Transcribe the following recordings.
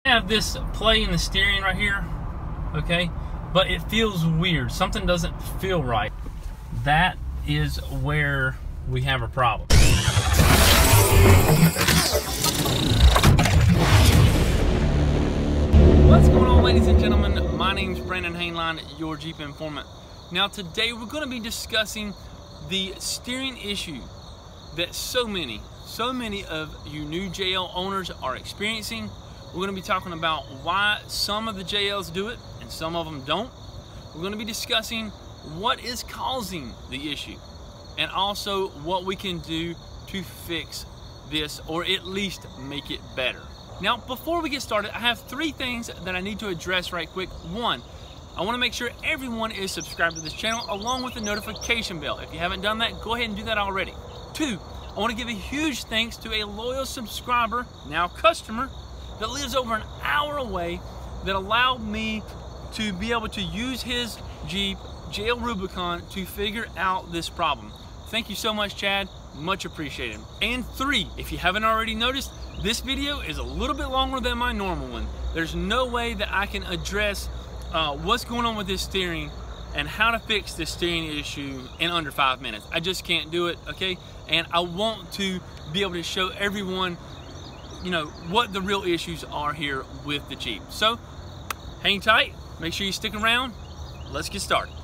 I have this play in the steering right here, okay, but it feels weird. Something doesn't feel right. That is where we have a problem. What's going on, ladies and gentlemen? My name's Brandon Haneline, your Jeep informant. Now today we're going to be discussing the steering issue that so many of you new JL owners are experiencing. We're going to be talking about why some of the JLs do it and some of them don't. We're going to be discussing what is causing the issue and also what we can do to fix this, or at least make it better. Now, before we get started, I have three things that I need to address right quick. One, I want to make sure everyone is subscribed to this channel along with the notification bell. If you haven't done that, go ahead and do that already. Two, I want to give a huge thanks to a loyal subscriber, now customer, that lives over an hour away, that allowed me to be able to use his Jeep JL Rubicon to figure out this problem. Thank you so much, Chad. Much appreciated. And three, if you haven't already noticed, this video is a little bit longer than my normal one. There's no way that I can address what's going on with this steering and how to fix this steering issue in under 5 minutes. I just can't do it, okay? And I want to be able to show everyone, you know, what the real issues are here with the Jeep. So hang tight, make sure you stick around. Let's get started.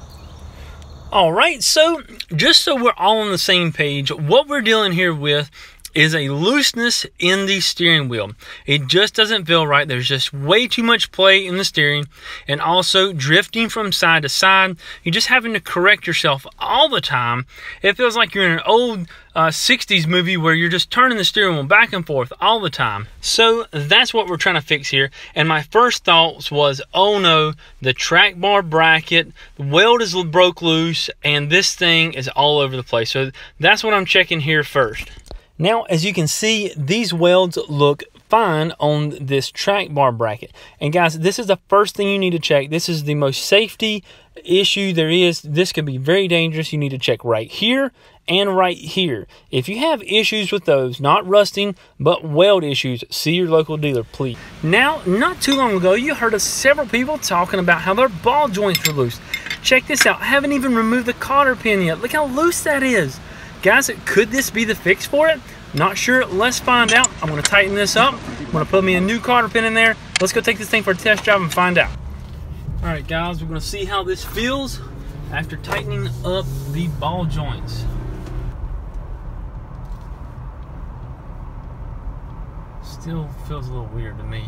All right, so just so we're all on the same page, what we're dealing here with is a looseness in the steering wheel. It just doesn't feel right. There's just way too much play in the steering, and also drifting from side to side. You're just having to correct yourself all the time. It feels like you're in an old 60s movie where you're just turning the steering wheel back and forth all the time. So that's what we're trying to fix here. And my first thoughts was, oh no, the track bar bracket, the weld is broke loose, and this thing is all over the place. So that's what I'm checking here first. Now, as you can see, these welds look fine on this track bar bracket. And guys, this is the first thing you need to check. This is the most safety issue there is. This could be very dangerous. You need to check right here and right here. If you have issues with those, not rusting, but weld issues, see your local dealer, please. Now, not too long ago, you heard of several people talking about how their ball joints were loose. Check this out. I haven't even removed the cotter pin yet. Look how loose that is. Guys, could this be the fix for it? Not sure. Let's find out. I'm going to tighten this up. I'm going to put me a new cotter pin in there. Let's go take this thing for a test drive and find out. All right, guys, we're going to see how this feels after tightening up the ball joints. Still feels a little weird to me.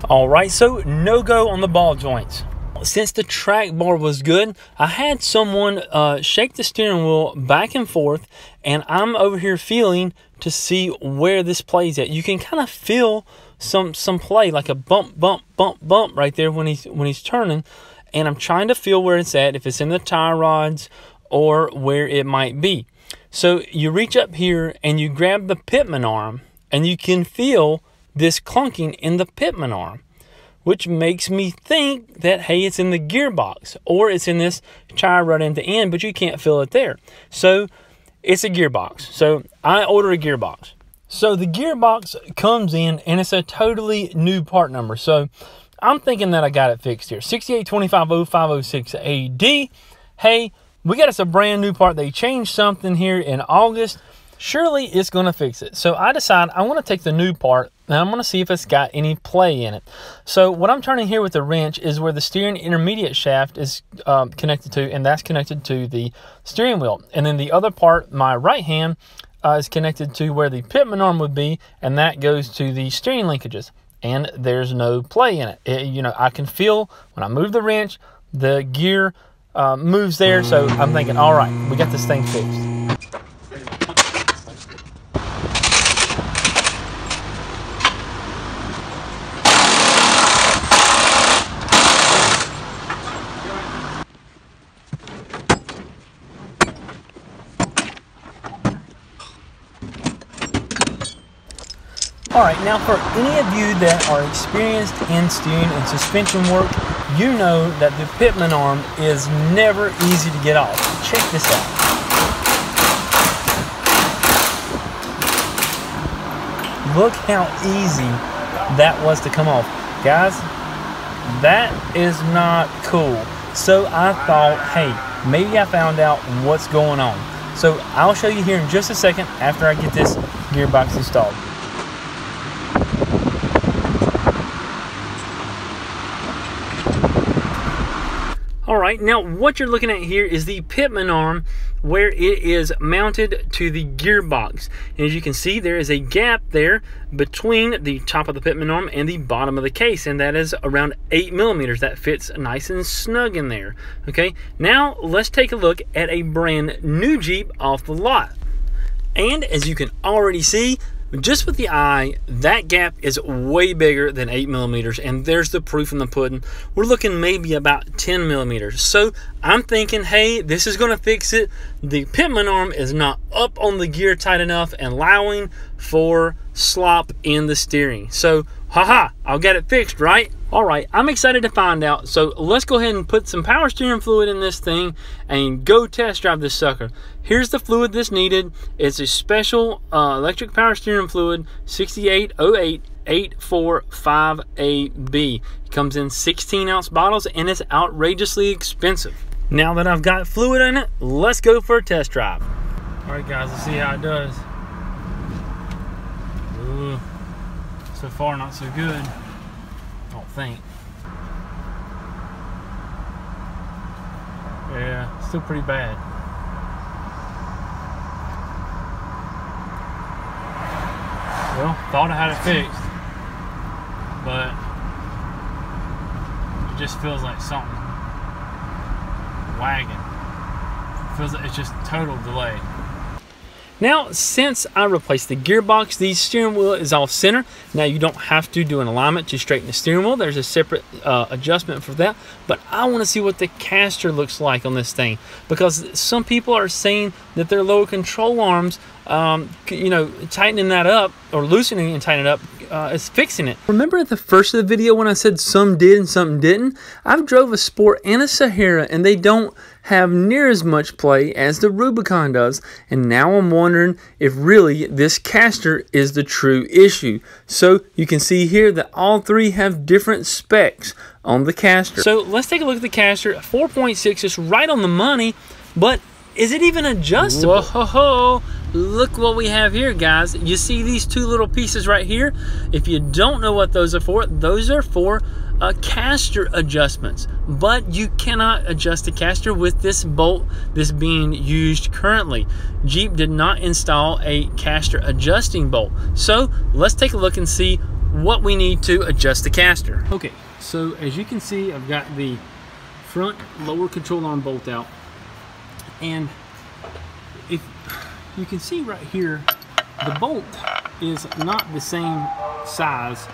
All right, so no go on the ball joints. Since the track bar was good, I had someone shake the steering wheel back and forth, and I'm over here feeling to see where this plays at. You can kind of feel some play, like a bump right there when he's turning, and I'm trying to feel where it's at, if it's in the tie rods or where it might be. So you reach up here and you grab the pitman arm, and you can feel this clunking in the pitman arm, which makes me think that, hey, it's in the gearbox, or it's in this tie rod at the end, but you can't feel it there. So it's a gearbox. So I order a gearbox. So the gearbox comes in, and it's a totally new part number. So I'm thinking that I got it fixed here. 68250506AD. Hey, we got us a brand new part. They changed something here in August. Surely it's going to fix it. So I decide I want to take the new part, and I'm going to see if it's got any play in it. So what I'm turning here with the wrench is where the steering intermediate shaft is connected to, and that's connected to the steering wheel. And then the other part, my right hand, is connected to where the pitman arm would be, and that goes to the steering linkages. And there's no play in it. You know, I can feel when I move the wrench, the gear moves there. So I'm thinking, all right, we got this thing fixed. All right, now for any of you that are experienced in steering and suspension work, you know that the pitman arm is never easy to get off. Check this out. Look how easy that was to come off. Guys, that is not cool. So I thought, hey, maybe I found out what's going on. So I'll show you here in just a second after I get this gearbox installed. Alright, now what you're looking at here is the pitman arm where it is mounted to the gearbox. And as you can see, there is a gap there between the top of the pitman arm and the bottom of the case, and that is around 8 millimeters. That fits nice and snug in there. Okay, now let's take a look at a brand new Jeep off the lot. And as you can already see, just with the eye, that gap is way bigger than 8 millimeters, and there's the proof in the pudding. We're looking maybe about 10 millimeters. So I'm thinking, hey, this is going to fix it. The pitman arm is not up on the gear tight enough and allowing for slop in the steering. So, haha, I'll get it fixed, right? All right, I'm excited to find out. So let's go ahead and put some power steering fluid in this thing and go test drive this sucker. Here's the fluid that's needed. It's a special electric power steering fluid, 6808845AB. It comes in 16-ounce bottles and it's outrageously expensive. Now that I've got fluid in it, let's go for a test drive. All right, guys, let's see how it does. Ooh, so far not so good. I don't think. Yeah, still pretty bad. Well, thought I had it fixed, but it just feels like something wagging. It feels like it's just total delay. Now, since I replaced the gearbox, the steering wheel is off center. Now, you don't have to do an alignment to straighten the steering wheel. There's a separate adjustment for that. But I want to see what the caster looks like on this thing, because some people are saying that their lower control arms, you know, tightening that up or loosening and tightening it up is fixing it. Remember at the first of the video when I said some did and some didn't? I've drove a Sport and a Sahara, and they don't have near as much play as the Rubicon does, and now I'm wondering if really this caster is the true issue. So you can see here that all three have different specs on the caster. So let's take a look at the caster. 4.6 is right on the money, but is it even adjustable? Whoa, look what we have here, guys. You see these two little pieces right here? If you don't know what those are for caster adjustments, but you cannot adjust the caster with this bolt that's being used currently. Jeep did not install a caster adjusting bolt. So let's take a look and see what we need to adjust the caster. Okay, so as you can see, I've got the front lower control arm bolt out, and if you can see right here, the bolt is not the same size.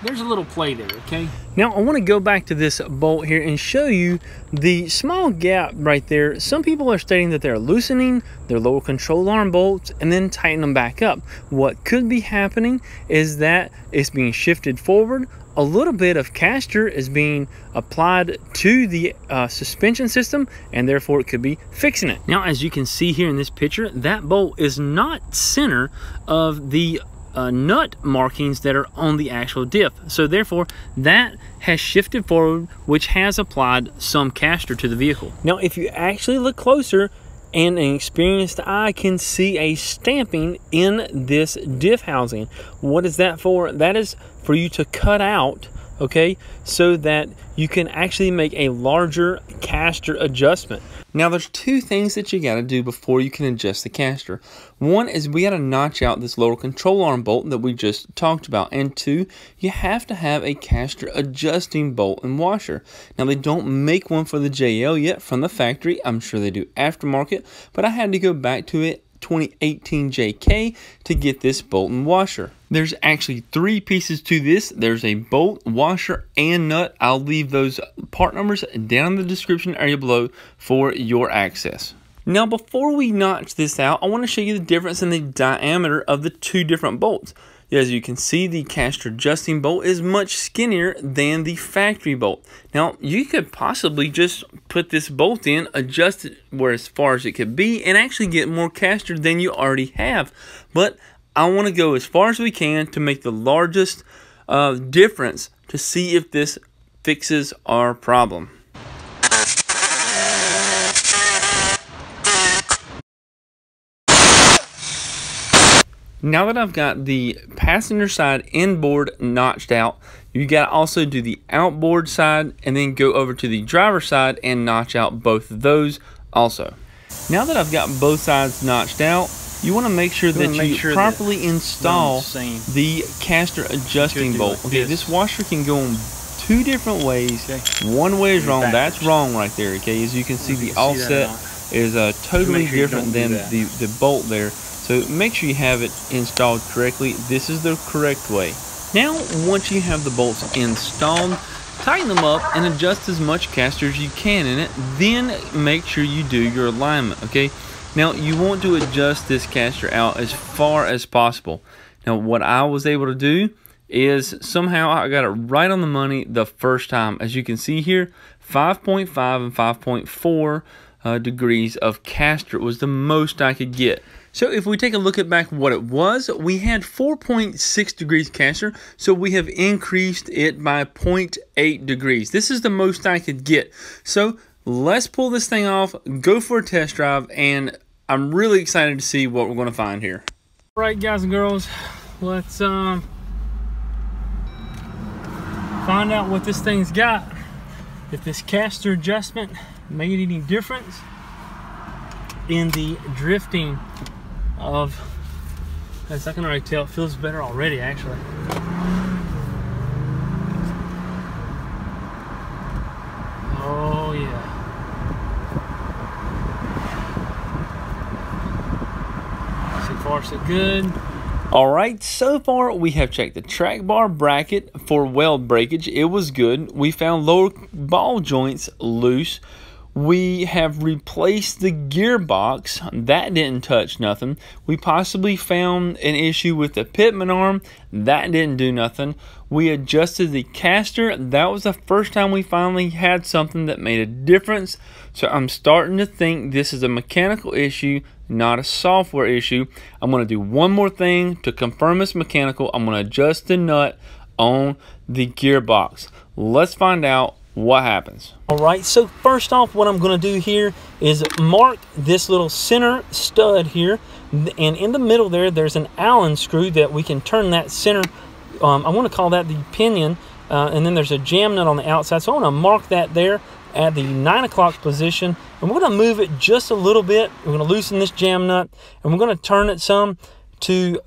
There's a little play there, okay? Now I want to go back to this bolt here and show you the small gap right there. Some people are stating that they're loosening their lower control arm bolts and then tighten them back up. What could be happening is that it's being shifted forward. A little bit of caster is being applied to the suspension system, and therefore it could be fixing it. Now, as you can see here in this picture, that bolt is not center of the nut markings that are on the actual diff. So therefore, that has shifted forward, which has applied some caster to the vehicle. Now, if you actually look closer, and an experienced eye can see a stamping in this diff housing. What is that for? That is for you to cut out, okay, so that you can actually make a larger caster adjustment. Now, there's two things that you got to do before you can adjust the caster. One is we got to notch out this lower control arm bolt that we just talked about. And two, you have to have a caster adjusting bolt and washer. Now, they don't make one for the JL yet from the factory. I'm sure they do aftermarket, but I had to go back to it 2018 JK to get this bolt and washer. There's actually three pieces to this. There's a bolt, washer, and nut. I'll leave those part numbers down in the description area below for your access. Now, before we notch this out, I want to show you the difference in the diameter of the two different bolts. As you can see, the caster adjusting bolt is much skinnier than the factory bolt. Now, you could possibly just put this bolt in, adjust it where as far as it could be, and actually get more caster than you already have. But I want to go as far as we can to make the largest difference to see if this fixes our problem. Now that I've got the passenger side inboard notched out, you got to also do the outboard side and then go over to the driver side and notch out both of those also. Now that I've got both sides notched out, you want to make sure that you properly install the caster adjusting bolt. Okay, this washer can go in two different ways. One way is wrong. That's wrong right there. Okay, as you can see, the offset is totally different than the bolt there. So make sure you have it installed correctly. This is the correct way. Now, once you have the bolts installed, tighten them up and adjust as much caster as you can in it. Then make sure you do your alignment, okay? Now, you want to adjust this caster out as far as possible. Now, what I was able to do is somehow I got it right on the money the first time. As you can see here, 5.5 and 5.4 degrees of caster was the most I could get. So if we take a look at back what it was, we had 4.6 degrees caster, so we have increased it by 0.8 degrees. This is the most I could get. So let's pull this thing off, go for a test drive, and I'm really excited to see what we're going to find here. All right, guys and girls, let's find out what this thing's got. If this caster adjustment made any difference in the drifting of, as I can already tell, it feels better already actually. Oh yeah. So far so good. Alright, so far we have checked the track bar bracket for weld breakage. It was good. We found lower ball joints loose. We have replaced the gearbox. That didn't touch nothing. We possibly found an issue with the pitman arm. That didn't do nothing. We adjusted the caster. That was the first time we finally had something that made a difference. So I'm starting to think this is a mechanical issue, not a software issue. I'm going to do one more thing to confirm it's mechanical. I'm going to adjust the nut on the gearbox. Let's find out what happens. Alright, so first off, what I'm going to do here is mark this little center stud here, and in the middle there's an Allen screw that we can turn that center, I want to call that the pinion, and then there's a jam nut on the outside, so I want to mark that there at the 9 o'clock position, and we're going to move it just a little bit. We're going to loosen this jam nut, and we're going to turn it some to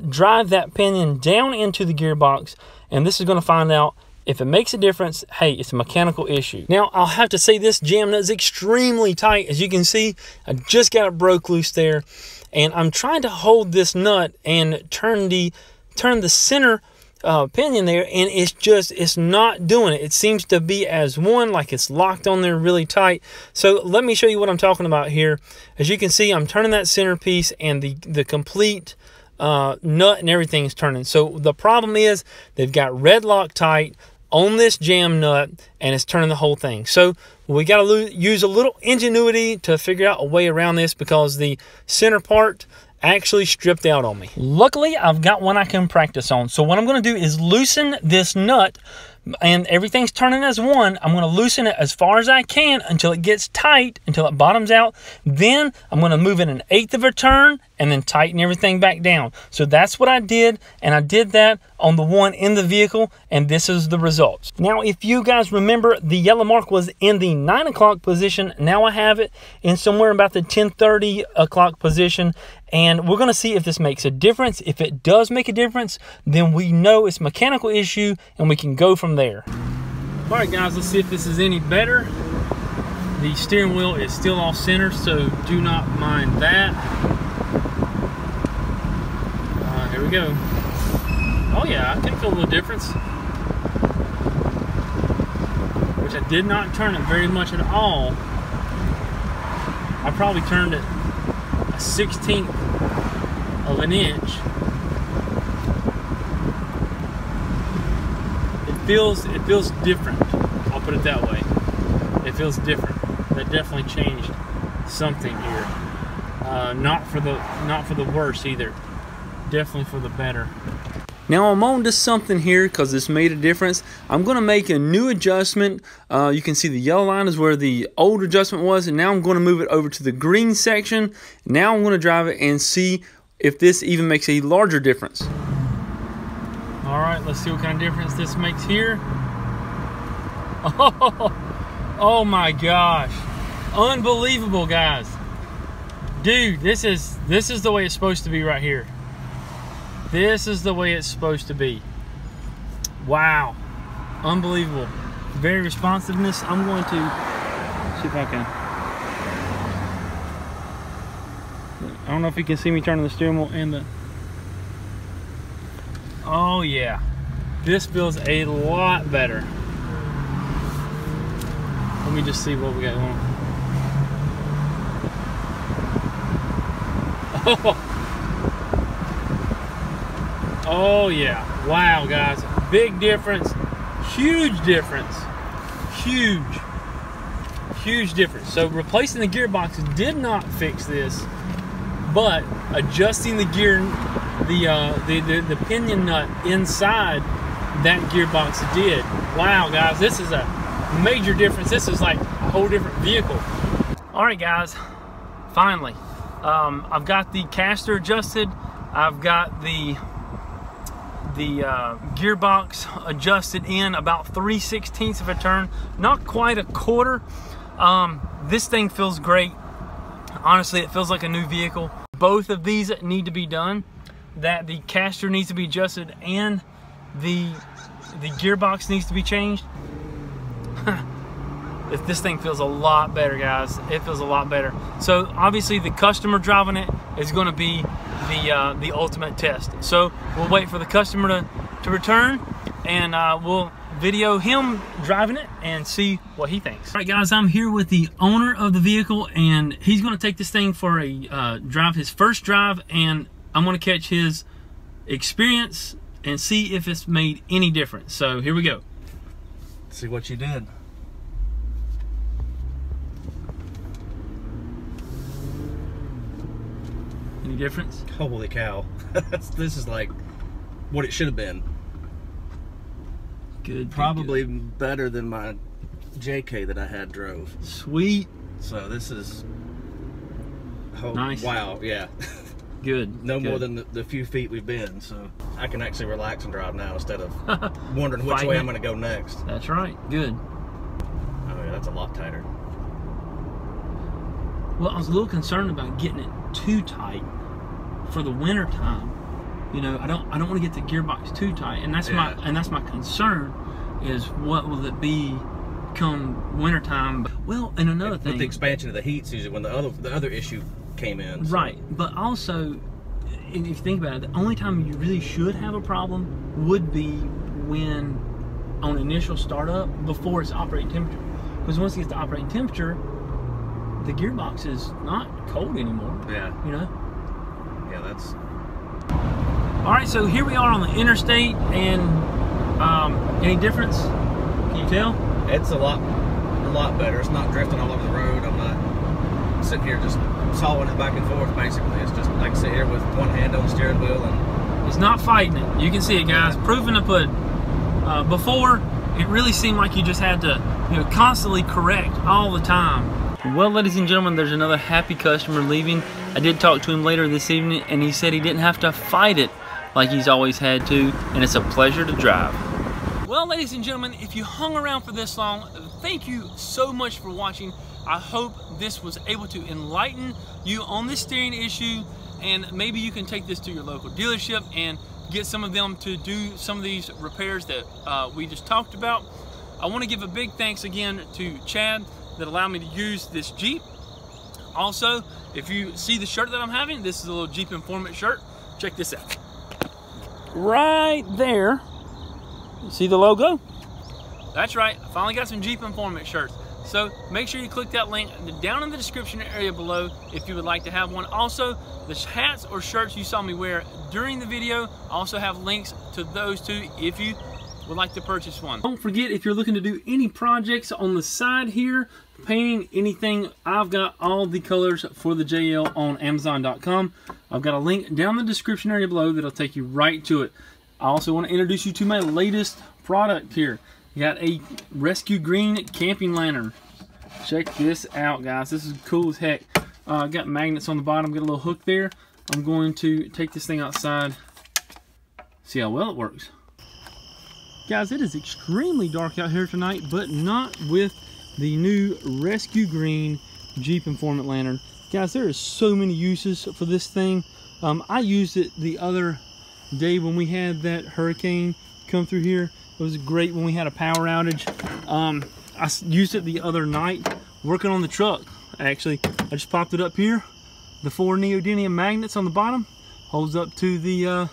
drive that pinion down into the gearbox, and this is going to find out if it makes a difference. Hey, it's a mechanical issue. Now, I'll have to say this jam nut is extremely tight. As you can see, I just got it broke loose there. And I'm trying to hold this nut and turn the center pinion there, and it's not doing it. It seems to be as one, like it's locked on there really tight. So let me show you what I'm talking about here. As you can see, I'm turning that center piece, and the complete nut and everything is turning. So the problem is they've got red Loctite on this jam nut, and it's turning the whole thing. So we got to use a little ingenuity to figure out a way around this, because the center part actually stripped out on me. Luckily, I've got one I can practice on. So what I'm going to do is loosen this nut, and everything's turning as one. I'm going to loosen it as far as I can until it gets tight, until it bottoms out. Then I'm going to move it 1/8 of a turn and then tighten everything back down. So that's what I did, and I did that on the one in the vehicle, and this is the results. Now, if you guys remember, the yellow mark was in the 9 o'clock position. Now I have it in somewhere about the 10:30 o'clock position, and we're going to see if this makes a difference. If it does make a difference, then we know it's a mechanical issue, and we can go from there. All right, guys, let's see if this is any better. The steering wheel is still off center, so do not mind that. Here we go. Oh yeah, I can feel a little difference. Which I did not turn it very much at all. I probably turned it 1/16 of an inch. It feels different. I'll put it that way. It feels different. That definitely changed something here. Not for the worse either. Definitely for the better. Now I'm on to something here because this made a difference. I'm going to make a new adjustment. You can see the yellow line is where the old adjustment was, and now I'm going to move it over to the green section. Now I'm going to drive it and see if this even makes a larger difference. All right, let's see what kind of difference this makes here. Oh my gosh, unbelievable, guys. Dude, this is the way it's supposed to be right here. This is the way it's supposed to be. Wow, unbelievable. Very responsiveness. I'm going to see if I can. I don't know if you can see me turning the steering wheel and the. Oh yeah, this feels a lot better. Let me just see what we got going on. Oh yeah, wow guys, big difference, huge difference, huge difference. So replacing the gearbox did not fix this, but adjusting the gear, the pinion nut inside that gearbox did. Wow guys, this is a major difference. This is like a whole different vehicle. All right guys, finally, I've got the caster adjusted. I've got the gearbox adjusted in about 3/16 of a turn, not quite a quarter. This thing feels great. Honestly, it feels like a new vehicle. Both of these need to be done. That the caster needs to be adjusted and the gearbox needs to be changed. This thing feels a lot better, guys. It feels a lot better. So obviously the customer driving it is going to be the ultimate test. So we'll wait for the customer to return, and we'll video him driving it and see what he thinks. All right guys, I'm here with the owner of the vehicle, and he's going to take this thing for a drive, his first drive, and I'm going to catch his experience and see if it's made any difference. So here we go. See what you did. Any difference? Holy cow. This is like what it should have been. Good. Probably good. Better than my JK that I had drove. Sweet. So this is nice. Wow, yeah. Good. No good. more than the few feet we've been, so I can actually relax and drive now instead of wondering which way I'm going to go next. That's right. Good. Oh yeah, that's a lot tighter. Well, I was a little concerned about getting it too tight for the winter time. You know, I don't want to get the gearbox too tight, and that's my concern is what will it be come winter time. Well, and another thing, with the expansion of the heat's usually when the other issue came in. So. Right, but also if you think about it, the only time you really should have a problem would be when on initial startup before it's operating temperature, because once it gets to operating temperature, the gearbox is not cold anymore. Yeah. You know? Yeah, that's... Alright, so here we are on the interstate, and any difference? Can you tell? It's a lot better. It's not drifting all over the road. I'm not sitting here just sawing it back and forth, basically. It's just like sit here with one hand on the steering wheel and... It's not fighting it. You can see it, guys. Proof in the pudding. Before, it really seemed like you just had to, you know, constantly correct all the time. Well, ladies and gentlemen, there's another happy customer leaving. I did talk to him later this evening, and he said he didn't have to fight it like he's always had to, and it's a pleasure to drive. Well, ladies and gentlemen, if you hung around for this long, thank you so much for watching. I hope this was able to enlighten you on this steering issue, and maybe you can take this to your local dealership and get some of them to do some of these repairs that we just talked about. I want to give a big thanks again to Chad that allowed me to use this Jeep. Also, if you see the shirt that I'm having, this is a little Jeep Informant shirt. Check this out. Right there, you see the logo? That's right, I finally got some Jeep Informant shirts. So make sure you click that link down in the description area below if you would like to have one. Also, the hats or shirts you saw me wear during the video, I also have links to those too if you would like to purchase one. Don't forget, if you're looking to do any projects on the side here, painting, anything, I've got all the colors for the JL on Amazon.com. I've got a link down in the description area below that'll take you right to it. I also want to introduce you to my latest product here. You got a rescue green camping lantern. Check this out, guys. This is cool as heck. Got magnets on the bottom, got a little hook there. I'm going to take this thing outside, see how well it works. Guys, it is extremely dark out here tonight, but not with the new rescue green Jeep Informant lantern. Guys, there is so many uses for this thing. I used it the other day when we had that hurricane come through here. It was great when we had a power outage. I used it the other night working on the truck. Actually, I just popped it up here. The 4 neodymium magnets on the bottom holds up to the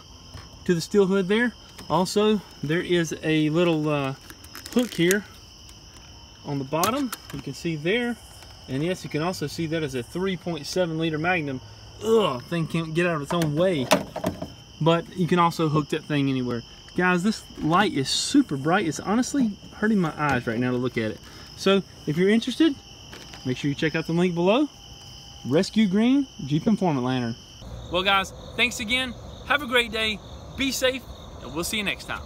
steel hood there. Also, there is a little hook here on the bottom. You can see there. And yes, you can also see that as a 3.7 liter Magnum. Ugh, thing can't get out of its own way. But you can also hook that thing anywhere. Guys, this light is super bright. It's honestly hurting my eyes right now to look at it. So if you're interested, make sure you check out the link below. Rescue green Jeep Informant lantern. Well guys, thanks again. Have a great day. Be safe, and we'll see you next time.